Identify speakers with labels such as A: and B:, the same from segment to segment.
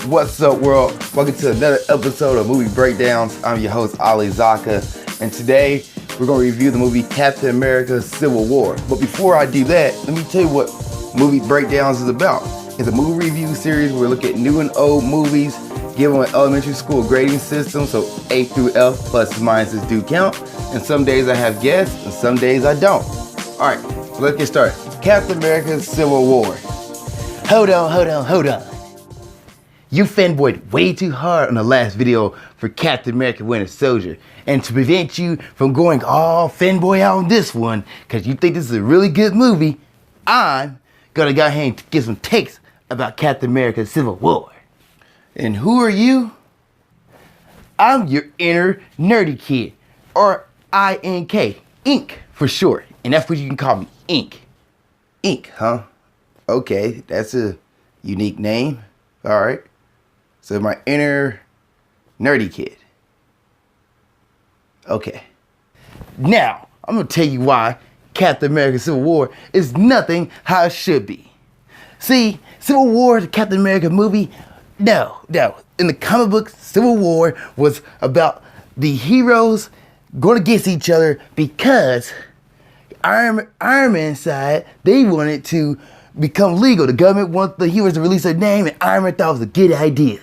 A: What's up, world? Welcome to another episode of Movie Breakdowns. I'm your host, Ali Zakka, and today we're going to review the movie Captain America Civil War. But before I do that, let me tell you what Movie Breakdowns is about. It's a movie review series where we look at new and old movies, give them an elementary school grading system, so A through F plus minuses do count. And some days I have guests, and some days I don't. All right, so let's get started. Captain America Civil War. Hold on. You fanboyed way too hard on the last video for Captain America Winter Soldier. And to prevent you from going all fanboy out on this one, because you think this is a really good movie, I'm gonna go ahead and get some takes about Captain America Civil War. And who are you? I'm your inner nerdy kid, or INK, Ink for short. And that's what you can call me, Ink. Ink, huh? Okay, that's a unique name. All right. So my inner nerdy kid. Okay. Now, I'm going to tell you why Captain America Civil War is nothing how it should be. See, Civil War, the Captain America movie, no. In the comic book, Civil War was about the heroes going against each other because Iron Man's side, they wanted to become legal. The government wanted the heroes to release their name, and Iron Man thought it was a good idea.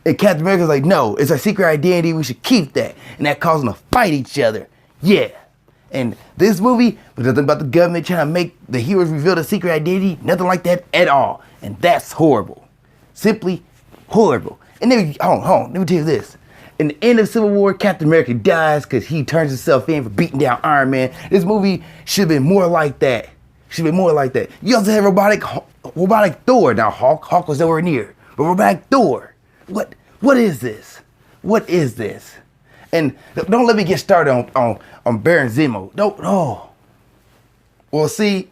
A: And Captain America's like, no, it's our secret identity, we should keep that. And that caused them to fight each other. Yeah. And this movie was nothing about the government trying to make the heroes reveal their secret identity, nothing like that at all. And that's horrible. Simply horrible. And then, hold on, let me tell you this. In the end of Civil War, Captain America dies because he turns himself in for beating down Iron Man. This movie should have been more like that. You also had robotic Thor. Now Hulk was nowhere near, but robotic Thor. What is this? And don't let me get started on Baron Zemo. No. Well, see,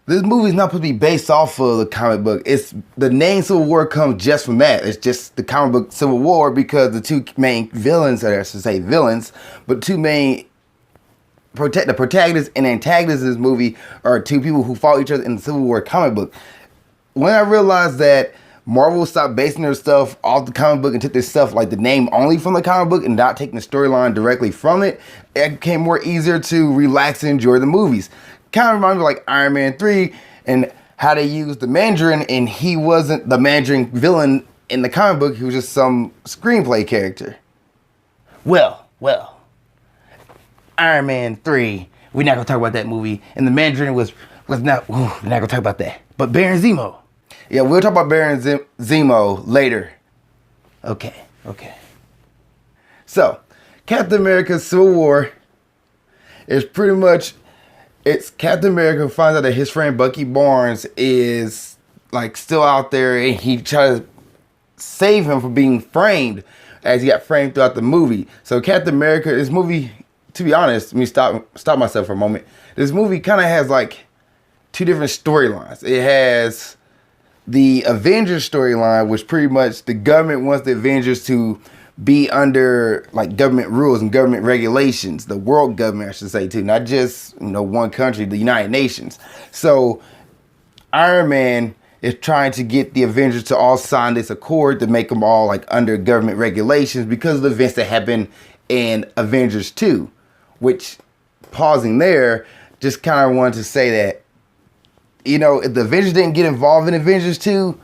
A: this movie is not supposed to be based off of the comic book. It's the name Civil War comes just from that. It's just the comic book Civil War because the two main villains, or I should say villains, but two main the protagonist and antagonist of this movie are two people who fought each other in the Civil War comic book. When I realized that Marvel stopped basing their stuff off the comic book and took their stuff like the name only from the comic book and not taking the storyline directly from it, it became more easier to relax and enjoy the movies. Kind of reminded me like Iron Man 3 and how they used the Mandarin, and he wasn't the Mandarin villain in the comic book, he was just some screenplay character. Well, Iron Man 3, we're not gonna talk about that movie, and the Mandarin was not, we're not gonna talk about that. But Baron Zemo. Yeah, we'll talk about Baron Zemo later. Okay. So, Captain America Civil War is pretty much, it's Captain America finds out that his friend Bucky Barnes is like still out there, and he tries to save him from being framed as he got framed throughout the movie. So Captain America, this movie, to be honest, let me stop myself for a moment. This movie kind of has like two different storylines. It has the Avengers storyline, which pretty much the government wants the Avengers to be under like government rules and government regulations, the world government, I should say, too, not just, one country, the United Nations. So Iron Man is trying to get the Avengers to all sign this accord to make them all like under government regulations because of the events that happened in Avengers 2, which, pausing there, just kind of wanted to say that, if the Avengers didn't get involved in Avengers 2,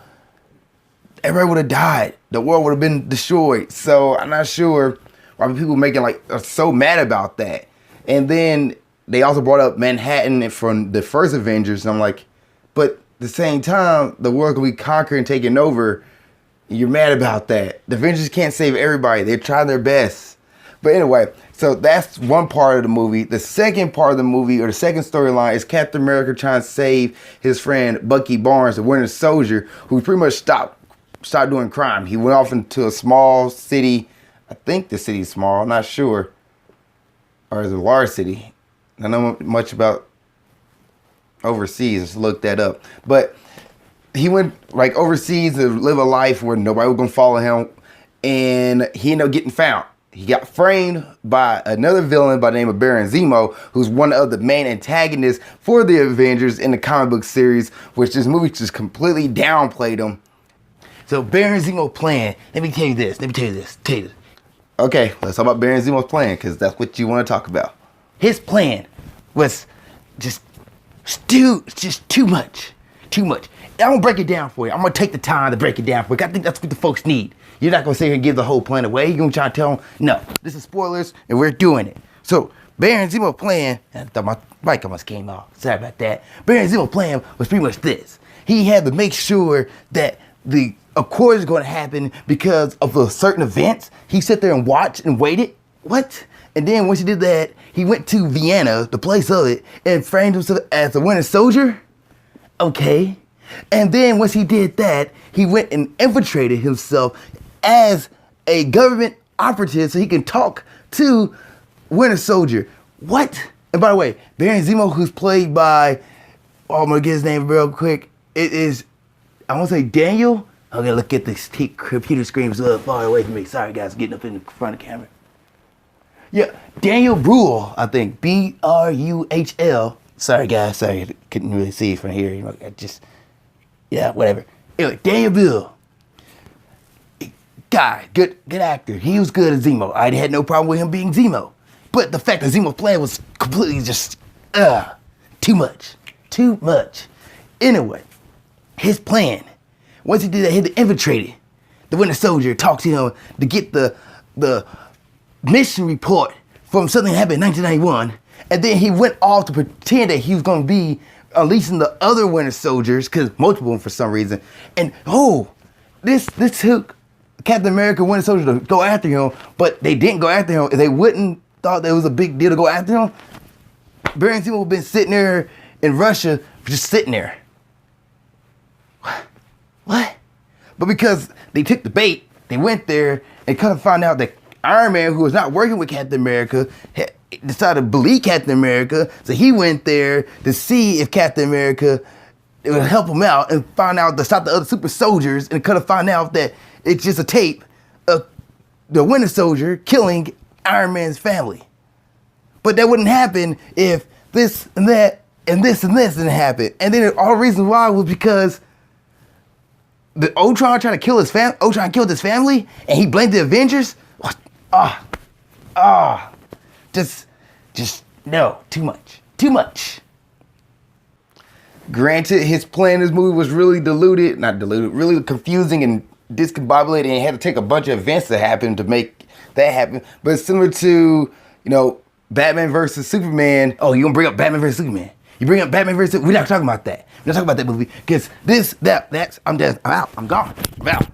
A: everybody would have died. The world would have been destroyed. So I'm not sure why people are so mad about that. And then they also brought up Manhattan from the first Avengers. And I'm like, but at the same time, the world will be conquered and taken over. You're mad about that. The Avengers can't save everybody. They're trying their best. But anyway, so that's one part of the movie. The second part of the movie, or the second storyline, is Captain America trying to save his friend Bucky Barnes, the Winter Soldier, who pretty much stopped doing crime. He went off into a small city. I think the city's small. I'm not sure. Or is it a large city? I don't know much about overseas. Just look that up. But he went like overseas to live a life where nobody was going to follow him. And he ended up getting found. He got framed by another villain by the name of Baron Zemo, who's one of the main antagonists for the Avengers in the comic book series, which this movie just completely downplayed him.
B: So Baron Zemo's plan, let me tell you this.
A: Okay, let's talk about Baron Zemo's plan, because that's what you want to talk about.
B: His plan was just too much. I'm gonna break it down for you. I'm gonna take the time to break it down for you. I think that's what the folks need. You're not gonna sit here and give the whole plan away. You're gonna try to tell them, no, this is spoilers and we're doing it. So Baron Zemo's plan, I thought my mic almost came off. Sorry about that. Baron Zemo's plan was pretty much this. He had to make sure that the accord is going to happen because of a certain events. He sat there and watched and waited. What? And then once he did that, he went to Vienna, the place of it, and framed himself as a Winter Soldier. Okay. And then once he did that, he went and infiltrated himself as a government operative so he can talk to Winter Soldier. What? And by the way, Baron Zemo, who's played by, I'm gonna get his name real quick. It is, I want to say Daniel. I'm gonna look at this computer screen far away from me. Sorry guys, getting up in the front of the camera. Yeah, Daniel Bruhl, I think. B-R-U-H-L. Sorry guys, sorry, I couldn't really see from here. You know, whatever. Anyway, Daniel Bruhl. Guy, good actor. He was good at Zemo. I had no problem with him being Zemo. But the fact that Zemo's plan was completely just, too much. Anyway, his plan, once he did that, he had to infiltrate it. The Winter Soldier talked to him to get the mission report from something that happened in 1991. And then he went off to pretend that he was going to be unleashing the other Winter Soldiers, because multiple of them for some reason. And, this took Captain America, Winter Soldier to go after him, but they didn't go after him. If they wouldn't thought that it was a big deal to go after him, Baron Zemo would have been sitting there in Russia, just sitting there. What? But because they took the bait, they went there and kind of found out that Iron Man, who was not working with Captain America, decided to believe Captain America, so he went there to see if Captain America would help him out and find out to stop the other super soldiers, and kind of find out that it's just a tape of the Winter Soldier killing Iron Man's family. But that wouldn't happen if this and that and this didn't happen. And then all the reason why was because the Ultron trying to kill his family. Ultron killed his family, and he blamed the Avengers. Just no, too much.
A: Granted, his plan in this movie was really really confusing and discombobulated, and had to take a bunch of events that happened to make that happen. But it's similar to, Batman versus Superman.
B: Oh, you gonna bring up Batman versus Superman? You bring up Batman versus, we're not talking about that. We're not talking about that movie, because I'm out. I'm gone. I'm out.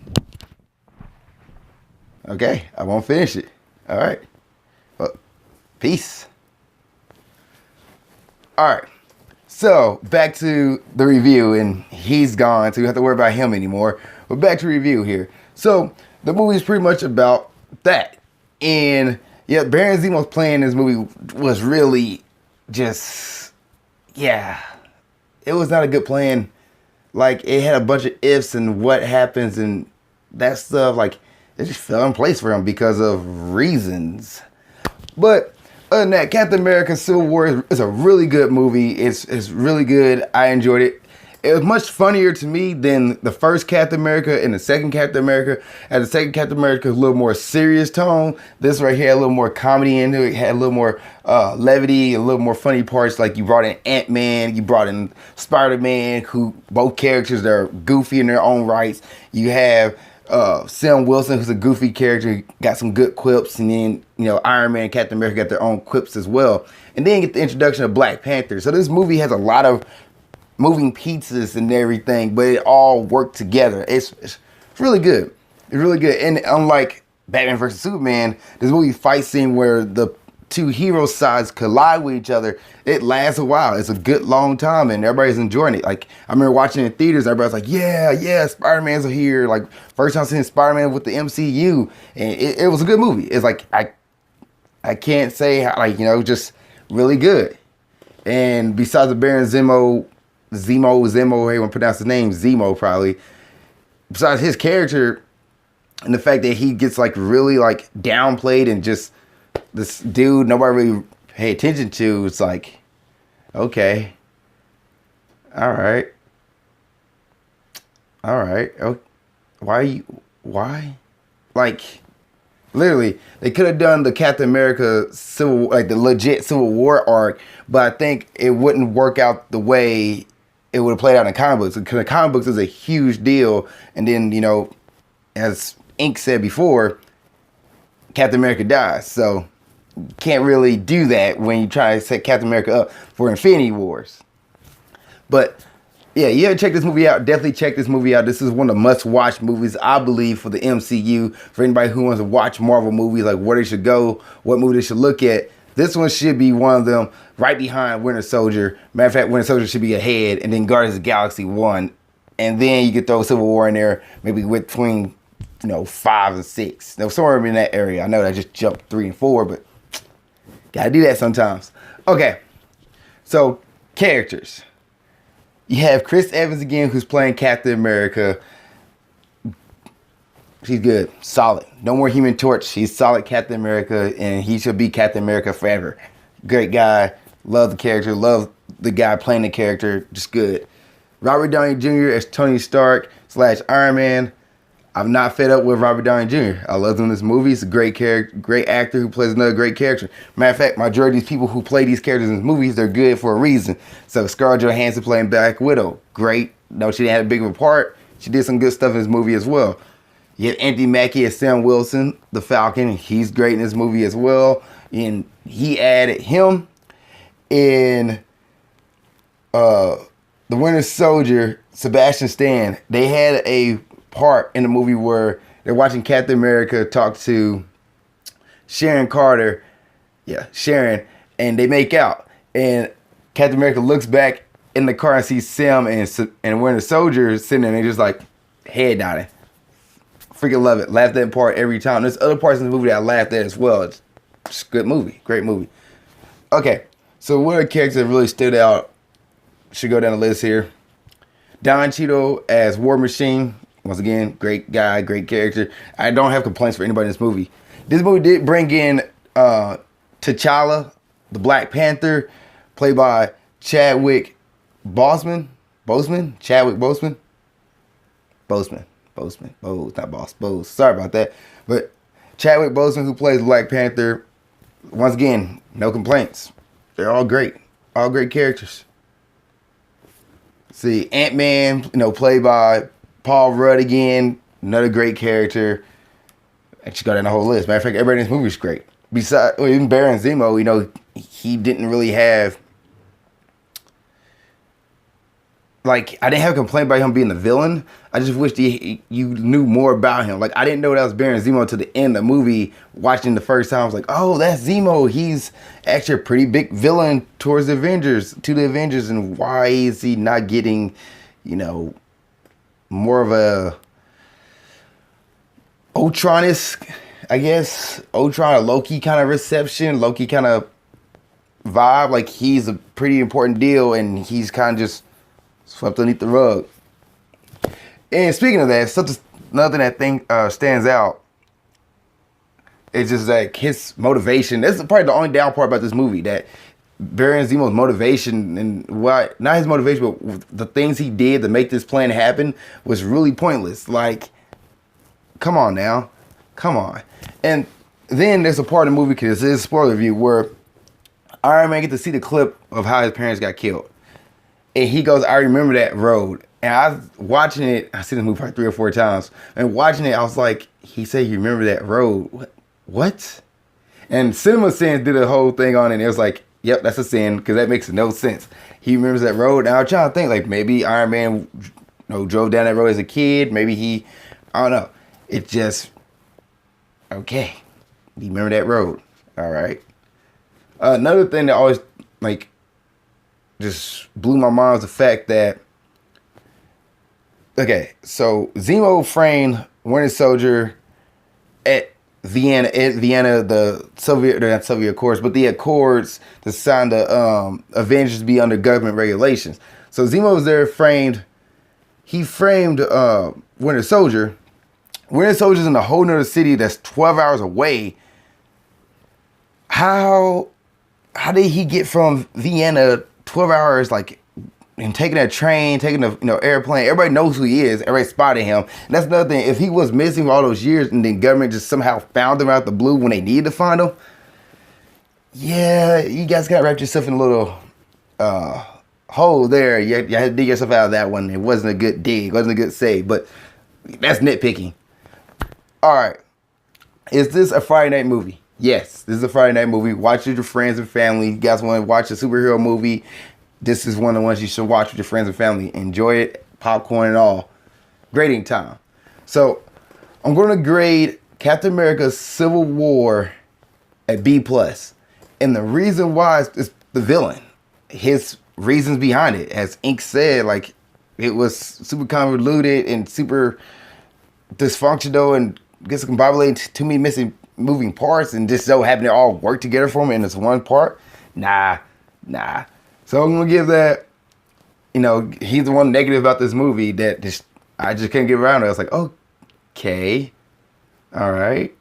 A: Okay, I won't finish it. All right. Well, peace. All right. So, back to the review, and he's gone, so you don't have to worry about him anymore. But back to review here. So, the movie is pretty much about that. And, yeah, Baron Zemo's plan in this movie was really just, it was not a good plan. Like, it had a bunch of ifs and what happens and that stuff. Like, it just fell in place for him because of reasons. But other than that, Captain America Civil War is a really good movie. It's really good. I enjoyed it. It was much funnier to me than the first Captain America and the second Captain America. And the second Captain America was a little more serious tone. This right here had a little more comedy into it. It had a little more levity, a little more funny parts. Like you brought in Ant-Man, you brought in Spider-Man, who both characters are goofy in their own rights. You have Sam Wilson, who's a goofy character, got some good quips, and then Iron Man and Captain America got their own quips as well. And then get the introduction of Black Panther. So this movie has a lot of moving pieces and everything, but it all worked together. It's really good. It's really good. And unlike Batman vs. Superman, this movie fight scene where the two hero sides collide with each other, it lasts a while. It's a good long time, and everybody's enjoying it. Like, I remember watching it in theaters, everybody's like, yeah, Spider-Man's here. Like, first time seeing Spider-Man with the MCU, and it was a good movie. It's like, I can't say how, just really good. And besides the Baron Zemo, however you want to pronounce his name, Zemo probably. Besides his character and the fact that he gets really downplayed and just this dude nobody really pay attention to, it's like, okay, all right, why? Like, literally, they could have done the Captain America the legit Civil War arc, but I think it wouldn't work out the way it would have played out in the comic books. Because the comic books is a huge deal, and then, you know, as Ink said before, Captain America dies. So you can't really do that when you try to set Captain America up for Infinity Wars. But yeah, you gotta check this movie out. Definitely check this movie out. This is one of the must-watch movies, I believe, for the MCU. For anybody who wants to watch Marvel movies, like where they should go, what movie they should look at. This one should be one of them, right behind Winter Soldier. Matter of fact, Winter Soldier should be ahead, and then Guardians of the Galaxy 1. And then you could throw Civil War in there, maybe between, 5 and 6. No, somewhere in that area. I know that I just jumped 3 and 4, but gotta do that sometimes. Okay, so characters. You have Chris Evans again, who's playing Captain America. She's good, solid. No more Human Torch. He's solid Captain America, and he should be Captain America forever. Great guy. Love the character. Love the guy playing the character. Just good. Robert Downey Jr. as Tony Stark / Iron Man. I'm not fed up with Robert Downey Jr. I love him in this movie. He's a great character, great actor who plays another great character. Matter of fact, majority of these people who play these characters in movies, they're good for a reason. So Scarlett Johansson playing Black Widow, great. No, she didn't have a big of a part. She did some good stuff in this movie as well. You have Anthony Mackie as Sam Wilson, the Falcon. He's great in this movie as well. And he added him in The Winter Soldier, Sebastian Stan. They had a part in the movie where they're watching Captain America talk to Sharon Carter. Yeah, Sharon. And they make out. And Captain America looks back in the car and sees Sam and Winter Soldier sitting there and they just like head nodding. Freaking love it. Laugh that part every time. There's other parts in the movie that I laughed at as well. It's just a good movie. Great movie. Okay, so what are the characters that really stood out? Should go down the list here. Don Cheadle as War Machine. Once again, great guy, great character. I don't have complaints for anybody in this movie. This movie did bring in T'Challa, the Black Panther, played by Chadwick Boseman. Chadwick Boseman. Not Boss, Bose. Sorry about that. But Chadwick Boseman, who plays Black Panther, once again, no complaints. They're all great. All great characters. See, Ant-Man, played by Paul Rudd again, another great character. And she got down the whole list. Matter of fact, everybody in this movie is great. Besides, even Baron Zemo, he didn't really have, I didn't have a complaint about him being the villain. I just wished you knew more about him. I didn't know that was Baron Zemo to the end of the movie. Watching the first time, I was like, oh, that's Zemo. He's actually a pretty big villain to the Avengers. And why is he not getting, more of a Ultron-esque, I guess, Ultron or Loki kind of reception, Loki kind of vibe. He's a pretty important deal, and he's kind of just swept underneath the rug. And speaking of that, another thing that stands out is just his motivation. That's probably the only down part about this movie, that Baron Zemo's motivation and not his motivation, but the things he did to make this plan happen was really pointless. Come on now. Come on. And then there's a part of the movie, because this is a spoiler review, where Iron Man gets to see the clip of how his parents got killed. And he goes, I remember that road. And I was watching it, I've seen this movie probably 3 or 4 times. And watching it, I was like, he said, you remember that road? What? And Cinema Sins did a whole thing on it, and it was like, yep, that's a sin, because that makes no sense. He remembers that road. Now I'm trying to think, maybe Iron Man drove down that road as a kid. Maybe I don't know. It just, okay. You remember that road. All right. Another thing that always, just blew my mind was the fact that, okay, so Zemo framed Winter Soldier at Vienna, the not Soviet Accords, but the Accords to sign the Avengers be under government regulations. So Zemo was there he framed Winter Soldier. Winter Soldier's in a whole nother city that's 12 hours away. How did he get from Vienna 12 hours, and taking that train, taking the airplane. Everybody knows who he is. Everybody spotted him. And that's another thing. If he was missing for all those years and then government just somehow found him out the blue when they needed to find him, yeah, you guys got wrapped yourself in a little hole there. You had to dig yourself out of that one. It wasn't a good dig. It wasn't a good save. But that's nitpicking. All right. Is this a Friday night movie? Yes, this is a Friday night movie. Watch it with your friends and family. You guys want to watch a superhero movie? This is one of the ones you should watch with your friends and family. Enjoy it, popcorn and all. Grading time. So I'm going to grade Captain America Civil War at B+. And the reason why is the villain. His reasons behind it. As Ink said, like, it was super convoluted and super dysfunctional and discombobulated, too many missing moving parts, and just so happened to all work together for him in this one part. Nah. So I'm gonna give that, he's the one negative about this movie that I just couldn't get around it. I was like, okay, all right,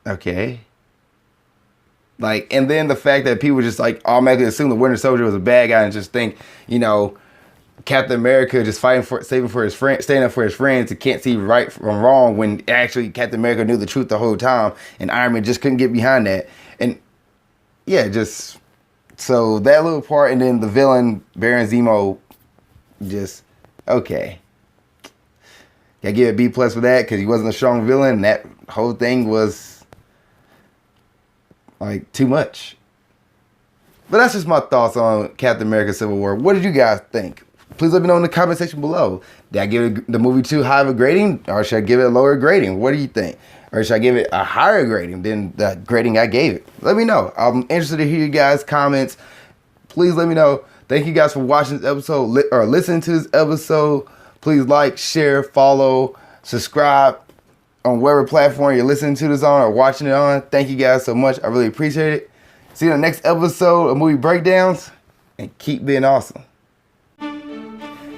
A: okay. Like, and then the fact that people just like automatically assume the Winter Soldier was a bad guy and just think, Captain America just standing up for his friends and can't see right from wrong, when actually Captain America knew the truth the whole time, and Iron Man just couldn't get behind that. And yeah, just so that little part, and then the villain Baron Zemo, just okay. Gotta give it B+ for that, because he wasn't a strong villain, and that whole thing was like too much. But that's just my thoughts on Captain America Civil War. What did you guys think? Please let me know in the comment section below. Did I give the movie too high of a grading, or should I give it a lower grading? What do you think? Or should I give it a higher grading than the grading I gave it? Let me know. I'm interested to hear you guys' comments. Please let me know. Thank you guys for watching this episode or listening to this episode. Please like, share, follow, subscribe on whatever platform you're listening to this on or watching it on. Thank you guys so much. I really appreciate it. See you in the next episode of Movie Breakdowns, and keep being awesome.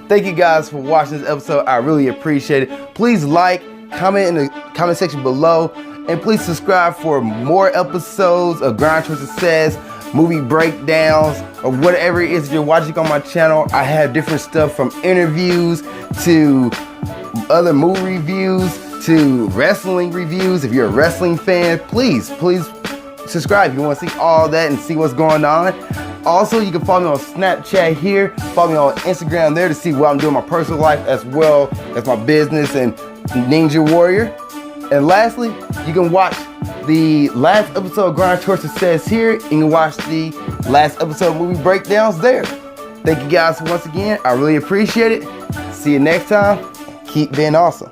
A: Thank you guys for watching this episode. I really appreciate it. Please like, comment in the comment section below, and please subscribe for more episodes of Grind Towards Success, movie breakdowns, or whatever it is you're watching on my channel. I have different stuff from interviews to other movie reviews to wrestling reviews. If you're a wrestling fan, please subscribe if you want to see all that and see what's going on. Also, you can follow me on Snapchat here. Follow me on Instagram there to see what I'm doing in my personal life as well as my business and Ninja Warrior. And lastly, you can watch the last episode of Grind Towards Success here. You can watch the last episode of Movie Breakdowns there. Thank you guys once again. I really appreciate it. See you next time. Keep being awesome.